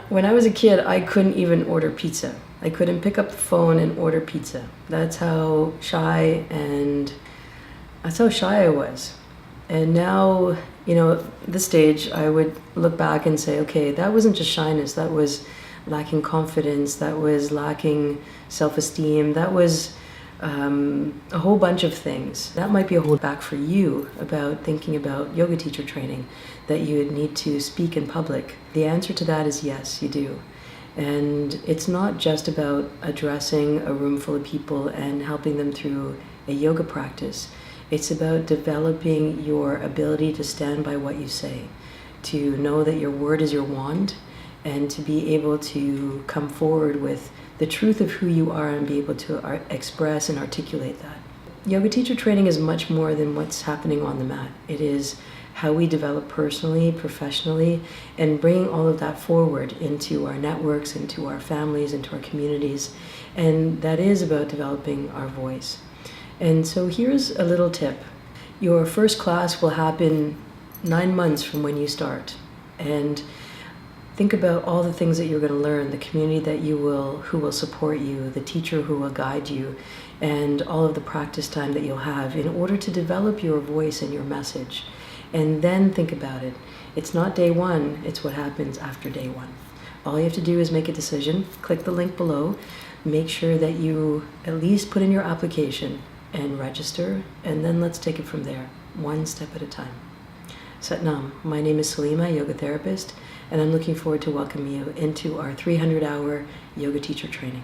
When I was a kid, I couldn't even order pizza. I couldn't pick up the phone and order pizza. That's how shy I was. And now, this stage, I would look back and say, okay, that wasn't just shyness, that was lacking confidence, that was lacking self-esteem, that was a whole bunch of things. That might be a holdback for you about thinking about yoga teacher training, that you would need to speak in public. The answer to that is yes, you do. And it's not just about addressing a room full of people and helping them through a yoga practice. It's about developing your ability to stand by what you say, to know that your word is your wand, and to be able to come forward with the truth of who you are and be able to express and articulate that. Yoga teacher training is much more than what's happening on the mat. It is how we develop personally, professionally, and bring all of that forward into our networks, into our families, into our communities. And that is about developing our voice. And so here's a little tip. Your first class will happen 9 months from when you start. And think about all the things that you're going to learn, the community who will support you, the teacher who will guide you, and all of the practice time that you'll have in order to develop your voice and your message. And then think about it. It's not day one, it's what happens after day one. All you have to do is make a decision, click the link below, make sure that you at least put in your application and register, and then let's take it from there, one step at a time. Sat Nam, my name is Salimah, yoga therapist, and I'm looking forward to welcoming you into our 300-hour yoga teacher training.